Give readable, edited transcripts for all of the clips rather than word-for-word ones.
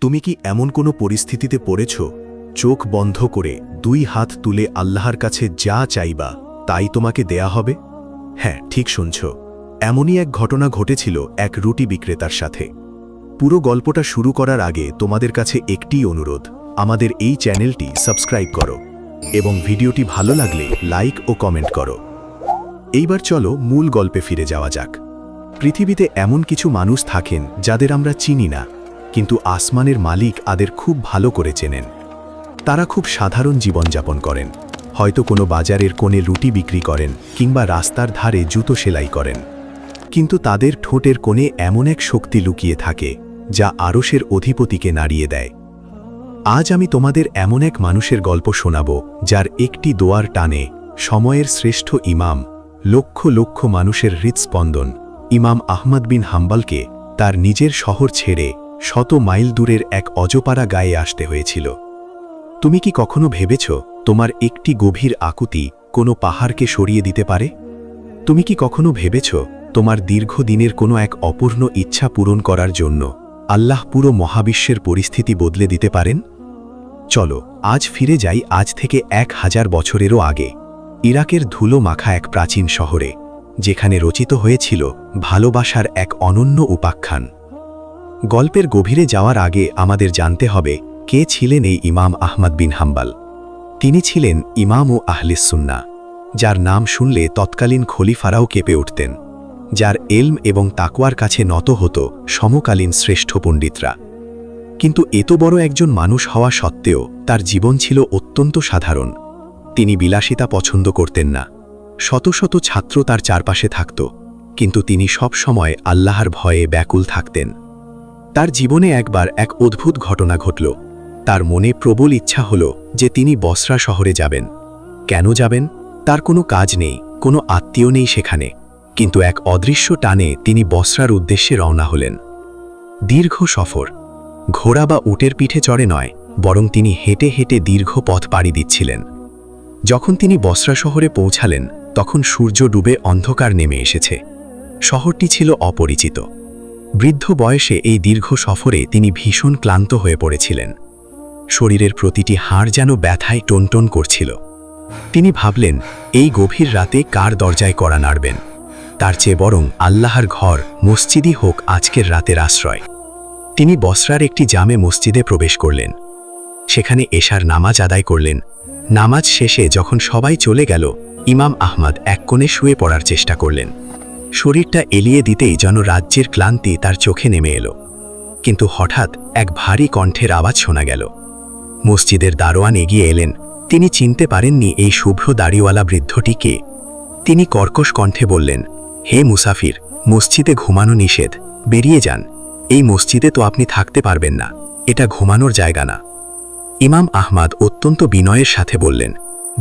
তুমি কি এমন কোনো পরিস্থিতিতে পড়েছ চোখ বন্ধ করে 2 হাত তুলে আল্লাহর কাছে যা চাইবা তাই তোমাকে দেয়া হবে? হ্যাঁ, ঠিক শুনছ। এমনই এক ঘটনা ঘটেছিল এক রুটি বিক্রেতার সাথে। পুরো গল্পটা শুরু করার আগে তোমাদের কাছে একটি অনুরোধ, আমাদের এই চ্যানেলটি সাবস্ক্রাইব করো এবং ভিডিওটি ভালো লাগলে লাইক ও কমেন্ট করো। এইবার চলো মূল গল্পে ফিরে যাওয়া যাক। পৃথিবীতে এমন কিছু মানুষ থাকেন যাদের আমরা চিনি না, কিন্তু আসমানের মালিক তাদের খুব ভালো করে চেনেন। তারা খুব সাধারণ জীবনযাপন করেন, হয়তো কোনো বাজারের কোণে রুটি বিক্রি করেন কিংবা রাস্তার ধারে জুতো সেলাই করেন, কিন্তু তাদের ঠোঁটের কোণে এমন এক শক্তি লুকিয়ে থাকে যা আরশের অধিপতিকে নাড়িয়ে দেয়। আজ আমি তোমাদের এমন এক মানুষের গল্প শোনাব যার একটি দোয়ার টানে সময়ের শ্রেষ্ঠ ইমাম, লক্ষ লক্ষ মানুষের হৃৎস্পন্দন ইমাম আহমদ বিন হাম্বলকে তার নিজের শহর ছেড়ে 100 মাইল দূরের এক অজপাড়া গায়ে আসতে হয়েছিল। তুমি কি কখনো ভেবেছ তোমার একটি গভীর আকুতি কোনো পাহাড়কে সরিয়ে দিতে পারে? তুমি কি কখনো ভেবেছ তোমার দীর্ঘদিনের কোনো এক অপূর্ণ ইচ্ছা পূরণ করার জন্য আল্লাহ পুরো মহাবিশ্বের পরিস্থিতি বদলে দিতে পারেন? চলো আজ ফিরে যাই আজ থেকে 1000 বছরেরও আগে, ইরাকের ধুলো মাখা এক প্রাচীন শহরে, যেখানে রচিত হয়েছিল ভালোবাসার এক অনন্য উপাখ্যান। গল্পের গভীরে যাওয়ার আগে আমাদের জানতে হবে কে ছিলেন এই ইমাম আহমদ বিন হাম্বল। তিনি ছিলেন ইমাম ও আহলিস সুন্নাহ, যার নাম শুনলে তৎকালীন খলিফারাও কেঁপে উঠতেন, যার এলম এবং তাকওয়ার কাছে নত হতো সমকালীন শ্রেষ্ঠ পণ্ডিতরা। কিন্তু এত বড় একজন মানুষ হওয়া সত্ত্বেও তার জীবন ছিল অত্যন্ত সাধারণ। তিনি বিলাসিতা পছন্দ করতেন না। শত শত ছাত্র তার চারপাশে থাকত, কিন্তু তিনি সব সময় আল্লাহর ভয়ে ব্যাকুল থাকতেন। তার জীবনে একবার এক অদ্ভুত ঘটনা ঘটল। তার মনে প্রবল ইচ্ছা হল যে তিনি বসরা শহরে যাবেন। কেন যাবেন? তার কোনো কাজ নেই, কোনো আত্মীয় নেই সেখানে, কিন্তু এক অদৃশ্য টানে তিনি বসরার উদ্দেশ্যে রওনা হলেন। দীর্ঘ সফর, ঘোড়া বা উটের পিঠে চড়ে নয়, বরং তিনি হেঁটে হেঁটে দীর্ঘ পথ পাড়ি দিচ্ছিলেন। যখন তিনি বসরা শহরে পৌঁছালেন তখন সূর্য ডুবে অন্ধকার নেমে এসেছে। শহরটি ছিল অপরিচিত। বৃদ্ধ বয়সে এই দীর্ঘ সফরে তিনি ভীষণ ক্লান্ত হয়ে পড়েছিলেন। শরীরের প্রতিটি হাড় যেন ব্যথায় টনটন করছিল। তিনি ভাবলেন, এই গভীর রাতে কার দরজায় কড়া নাড়বেন? তার চেয়ে বরং আল্লাহর ঘর মসজিদই হোক আজকের রাতের আশ্রয়। তিনি বসরার একটি জামে মসজিদে প্রবেশ করলেন। সেখানে এশার নামাজ আদায় করলেন। নামাজ শেষে যখন সবাই চলে গেল, ইমাম আহমদ এক কোণে শুয়ে পড়ার চেষ্টা করলেন। শরীরটা এলিয়ে দিতেই যেন রাজ্যের ক্লান্তি তার চোখে নেমে এলো। কিন্তু হঠাৎ এক ভারী কণ্ঠের আওয়াজ শোনা গেল। মসজিদের দারোয়ান এগিয়ে এলেন। তিনি চিনতে পারেননি এই শুভ্র দাড়িওয়ালা বৃদ্ধটি কে। তিনি কর্কশ কণ্ঠে বললেন, হে মুসাফির, মসজিদে ঘুমানো নিষেধ, বেরিয়ে যান। এই মসজিদে তো আপনি থাকতে পারবেন না, এটা ঘুমানোর জায়গা না। ইমাম আহমদ অত্যন্ত বিনয়ের সাথে বললেন,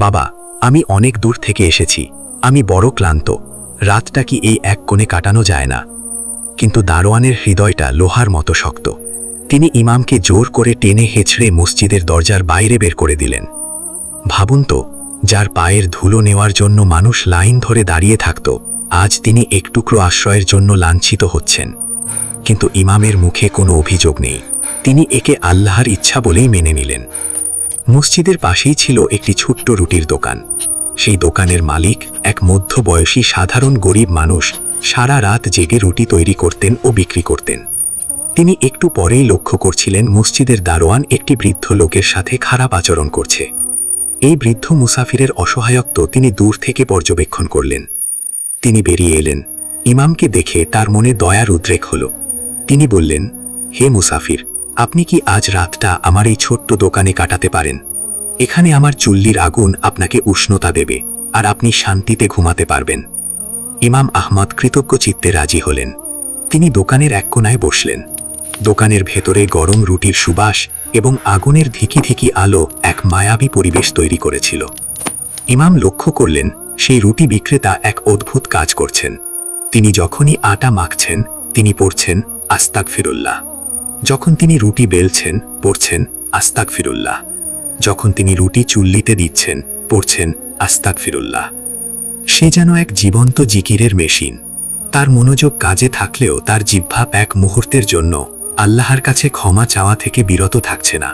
বাবা, আমি অনেক দূর থেকে এসেছি, আমি বড় ক্লান্ত, রাতটা কি এই এক কোণে কাটানো যায় না? কিন্তু দারোয়ানের হৃদয়টা লোহার মতো শক্ত। তিনি ইমামকে জোর করে টেনে হেঁচড়ে মসজিদের দরজার বাইরে বের করে দিলেন। ভাবুন তো, যার পায়ের ধুলো নেওয়ার জন্য মানুষ লাইন ধরে দাঁড়িয়ে থাকত, আজ তিনি এক টুকরো আশ্রয়ের জন্য লাঞ্ছিত হচ্ছেন। কিন্তু ইমামের মুখে কোনো অভিযোগ নেই। তিনি একে আল্লাহর ইচ্ছা বলেই মেনে নিলেন। মসজিদের পাশেই ছিল একটি ছোট্ট রুটির দোকান। সেই দোকানের মালিক এক মধ্যবয়সী সাধারণ গরিব মানুষ, সারা রাত জেগে রুটি তৈরি করতেন ও বিক্রি করতেন। তিনি একটু পরেই লক্ষ্য করছিলেন মসজিদের দারোয়ান একটি বৃদ্ধ লোকের সাথে খারাপ আচরণ করছে। এই বৃদ্ধ মুসাফিরের অসহায়ত্ব তিনি দূর থেকে পর্যবেক্ষণ করলেন। তিনি বেরিয়ে এলেন। ইমামকে দেখে তার মনে দয়ার উদ্রেক হল। তিনি বললেন, হে মুসাফির, আপনি কি আজ রাতটা আমার এই ছোট্ট দোকানে কাটাতে পারেন? এখানে আমার চুল্লির আগুন আপনাকে উষ্ণতা দেবে, আর আপনি শান্তিতে ঘুমাতে পারবেন। ইমাম আহমদ কৃতজ্ঞ চিত্তে রাজি হলেন। তিনি দোকানের এক কোণায় বসলেন। দোকানের ভেতরে গরম রুটির সুবাস এবং আগুনের ধিকি ধিকি আলো এক মায়াবী পরিবেশ তৈরি করেছিল। ইমাম লক্ষ্য করলেন সেই রুটি বিক্রেতা এক অদ্ভুত কাজ করছেন। তিনি যখনই আটা মাখছেন তিনি পড়ছেন আস্তাগফিরুল্লাহ। যখন তিনি রুটি বেলছেন পড়ছেন আস্তাগফিরুল্লাহ। যখন তিনি রুটি চুল্লিতে দিচ্ছেন পড়ছেন আস্তাগফিরুল্লাহ। সে যেন এক জীবন্ত জিকিরের মেশিন। তার মনোযোগ কাজে থাকলেও তার জিহ্বা এক মুহূর্তের জন্য আল্লাহর কাছে ক্ষমা চাওয়া থেকে বিরত থাকছে না।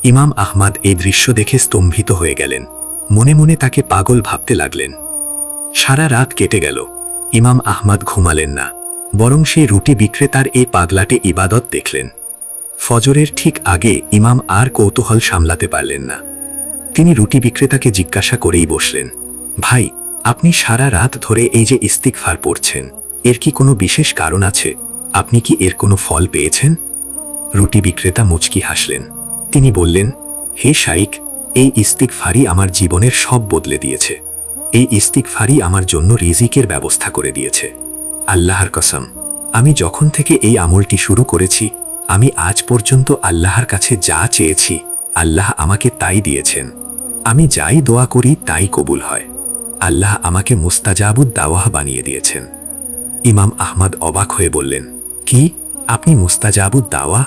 ইমাম আহমদ এই দৃশ্য দেখে স্তম্ভিত হয়ে গেলেন। মনে মনে তাকে পাগল ভাবতে লাগলেন। সারা রাত কেটে গেল। ইমাম আহমদ ঘুমালেন না, বরং সেই রুটি বিক্রেতার এই পাগলাটে ইবাদত দেখলেন। ফজরের ঠিক আগে ইমাম আর কৌতূহল সামলাতে পারলেন না। তিনি রুটি বিক্রেতাকে জিজ্ঞাসা করেই বসলেন, ভাই, আপনি সারা রাত ধরে এই যে ইস্তিগফার পড়ছেন, এর কি কোনো বিশেষ কারণ আছে? আপনি কি এর কোনো ফল পেয়েছেন? রুটি বিক্রেতা মুচকি হাসলেন। তিনি বললেন, হে শাইখ, এই ইস্তিগফারই আমার জীবনের সব বদলে দিয়েছে। এই ইস্তিগফারই আমার জন্য রিজিকের ব্যবস্থা করে দিয়েছে। আল্লাহর কসম, আমি যখন থেকে এই আমলটি শুরু করেছি, আমি আজ পর্যন্ত আল্লাহর কাছে যা চেয়েছি, আল্লাহ আমাকে তাই দিয়েছেন। আমি যাই দোয়া করি তাই কবুল হয়। আল্লাহ আমাকে মুস্তাজাবুদ দাওয়াহ বানিয়ে দিয়েছেন। ইমাম আহমদ অবাক হয়ে বললেন, কি, আপনি মুস্তাজাবুদ দাওয়াহ?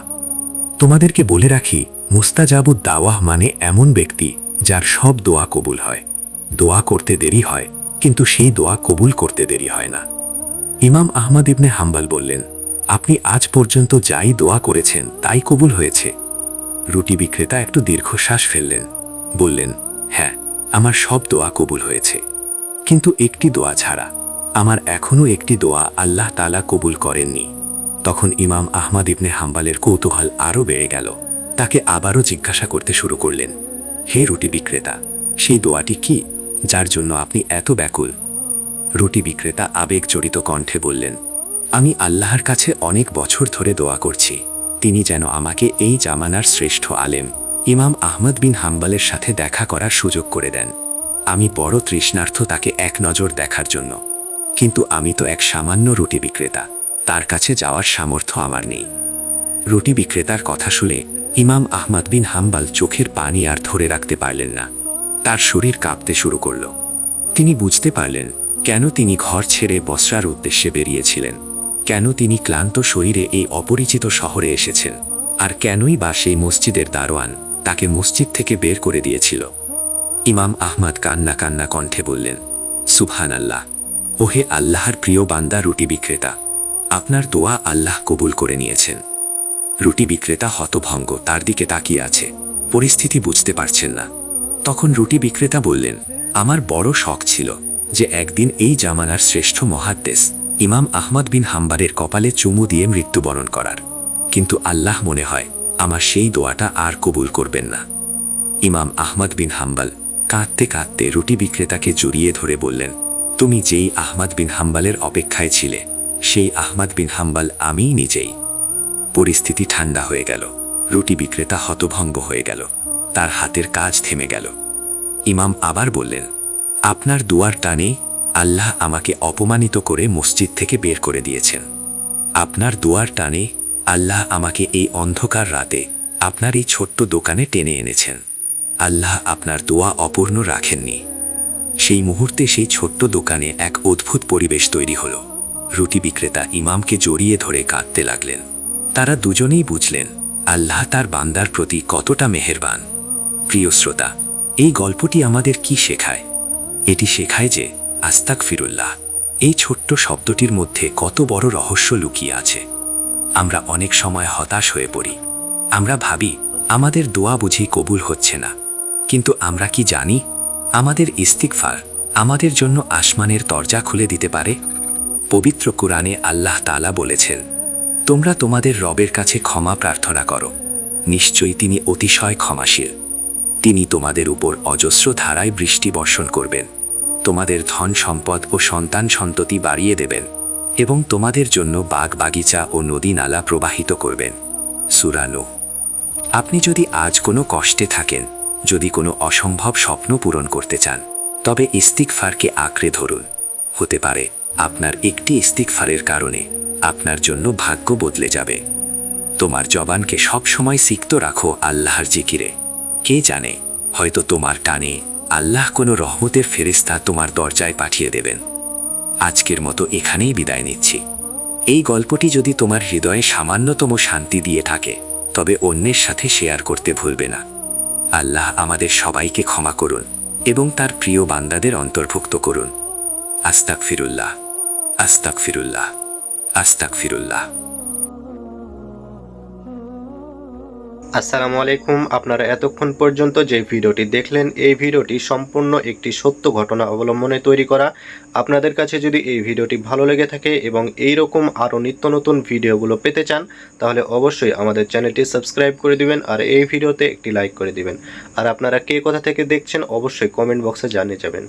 তোমাদেরকে বলে রাখি, মুস্তাজাবুদ দাওয়াহ মানে এমন ব্যক্তি যার সব দোয়া কবুল হয়। দোয়া করতে দেরি হয়, কিন্তু সেই দোয়া কবুল করতে দেরি হয় না। ইমাম আহমদ ইবনে হাম্বল বললেন, আপনি আজ পর্যন্ত যাই দোয়া করেছেন তাই কবুল হয়েছে? রুটি বিক্রেতা একটু দীর্ঘশ্বাস ফেললেন। বললেন, হ্যাঁ, আমার সব দোয়া কবুল হয়েছে, কিন্তু একটি দোয়া ছাড়া। আমার এখনও একটি দোয়া আল্লাহ তাআলা কবুল করেননি। তখন ইমাম আহমদ ইবনে হাম্বলের কৌতূহল আরও বেড়ে গেল। তাকে আবারও জিজ্ঞাসা করতে শুরু করলেন, হে রুটি বিক্রেতা, সেই দোয়াটি কি, যার জন্য আপনি এত ব্যাকুল? রুটি বিক্রেতা আবেগজড়িত কণ্ঠে বললেন, আমি আল্লাহর কাছে অনেক বছর ধরে দোয়া করছি, তিনি যেন আমাকে এই জামানার শ্রেষ্ঠ আলেম ইমাম আহমদ বিন হাম্বলের সাথে দেখা করার সুযোগ করে দেন। আমি বড় তৃষ্ণার্থ তাকে এক নজর দেখার জন্য, কিন্তু আমি তো এক সামান্য রুটি বিক্রেতা, তার কাছে যাওয়ার সামর্থ্য আমার নেই। রুটি বিক্রেতার কথা শুনে ইমাম আহমদ বিন হাম্বল চোখের পানি আর ধরে রাখতে পারলেন না। তার শরীর কাঁপতে শুরু করল। তিনি বুঝতে পারলেন কেন তিনি ঘর ছেড়ে বসরার উদ্দেশ্যে বেরিয়েছিলেন, কেন তিনি ক্লান্ত শরীরে এই অপরিচিত শহরে এসেছেন, আর কেনই বা সেই মসজিদের দারোয়ান তাকে মসজিদ থেকে বের করে দিয়েছিল। ইমাম আহমদ কান্না কান্না কণ্ঠে বললেন, সুবহানাল্লাহ, ওহে আল্লাহর প্রিয় বান্দা রুটি বিক্রেতা, আপনার দোয়া আল্লাহ কবুল করে নিয়েছেন। রুটি বিক্রেতা হতভঙ্গ তার দিকে তাকিয়ে আছে, পরিস্থিতি বুঝতে পারছেন না। তখন রুটি বিক্রেতা বললেন, আমার বড় শখ ছিল যে একদিন এই জামানার শ্রেষ্ঠ মুহাদ্দিস ইমাম আহমদ বিন হাম্বলের কপালে চুমু দিয়ে মৃত্যুবরণ করার, কিন্তু আল্লাহ মনে হয় আমার সেই দোয়াটা আর কবুল করবেন না। ইমাম আহমদ বিন হাম্বল কাঁদতে কাঁদতে রুটি বিক্রেতাকে জড়িয়ে ধরে বললেন, তুমি যেই আহমদ বিন হাম্বলের অপেক্ষায় ছিলে, সেই আহমদ বিন হাম্বল আমিই নিজেই। পরিস্থিতি ঠান্ডা হয়ে গেল। রুটি বিক্রেতা হতভঙ্গ হয়ে গেল, তার হাতের কাজ থেমে গেল। ইমাম আবার বললেন, আপনার দুয়ার টানে আল্লাহ আমাকে অপমানিত করে মসজিদ থেকে বের করে দিয়েছেন। আপনার দুয়ার টানে আল্লাহ আমাকে এই অন্ধকার রাতে আপনার এই ছোট্ট দোকানে টেনে এনেছেন। আল্লাহ আপনার দোয়া অপূর্ণ রাখেননি। সেই মুহূর্তে সেই ছোট্ট দোকানে এক অদ্ভুত পরিবেশ তৈরি হল। রুটি বিক্রেতা ইমামকে জড়িয়ে ধরে কাঁদতে লাগলেন। তারা দুজনেই বুঝলেন আল্লাহ তার বান্দার প্রতি কতটা মেহেরবান। প্রিয় শ্রোতা, এই গল্পটি আমাদের কি শেখায়? এটি শেখায় যে আস্তাগফিরুল্লাহ, এই ছোট্ট শব্দটির মধ্যে কত বড় রহস্য লুকিয়ে আছে। আমরা অনেক সময় হতাশ হয়ে পড়ি। আমরা ভাবি আমাদের দোয়া বুঝি কবুল হচ্ছে না, কিন্তু আমরা কি জানি আমাদের ইস্তিগফার আমাদের জন্য আসমানের দরজা খুলে দিতে পারে? পবিত্র কুরআনে আল্লাহ তাআলা বলেছেন, তোমরা তোমাদের রবের কাছে ক্ষমা প্রার্থনা করো, নিশ্চয়ই তিনি অতিশয় ক্ষমাশীল। তিনি তোমাদের উপর অজস্র ধারায় বৃষ্টি বর্ষণ করবেন, তোমাদের ধন সম্পদ ও সন্তান সন্ততি বাড়িয়ে দেবেন, এবং তোমাদের জন্য বাগ বাগিচা ও নদী নালা প্রবাহিত করবেন। সূরা নূহ। আপনি যদি আজ কোনো কষ্টে থাকেন, যদি কোনো অসম্ভব স্বপ্ন পূরণ করতে চান, তবে ইস্তিগফারকে আঁকড়ে ধরুন। হতে পারে আপনার একটি ইস্তিগফারের কারণে আপনার জন্য ভাগ্য বদলে যাবে। তোমার জবানকে সব সময় সিক্ত রাখো আল্লাহর জিকিরে। কে জানে, হয়তো তোমার টানে আল্লাহ কোনো রহমতের ফেরেশতা তোমার দরজায় পাঠিয়ে দেবেন। আজকের মতো এখানেই বিদায় নিচ্ছি। এই গল্পটি যদি তোমার হৃদয়ে সামান্যতম শান্তি দিয়ে থাকে, তবে অন্যের সাথে শেয়ার করতে ভুলবে না। আল্লাহ আমাদের সবাইকে ক্ষমা করুন এবং তার প্রিয় বান্দাদের অন্তর্ভুক্ত করুন। আস্তাগফিরুল্লাহ, আস্তাগফিরুল্লাহ, আস্তাগফিরুল্লাহ। আসসালামু আলাইকুম। আপনারা এতক্ষণ পর্যন্ত যে ভিডিওটি দেখলেন, এই ভিডিওটি সম্পূর্ণ একটি সত্য ঘটনা অবলম্বনে তৈরি করা। আপনাদের কাছে যদি এই ভিডিওটি ভালো লেগে থাকে এবং এই রকম আরও নিত্য নতুন ভিডিওগুলো পেতে চান, তাহলে অবশ্যই আমাদের চ্যানেলটি সাবস্ক্রাইব করে দিবেন আর এই ভিডিওতে একটি লাইক করে দিবেন। আর আপনারা কে কোথা থেকে দেখছেন অবশ্যই কমেন্ট বক্সে জানিয়ে যাবেন।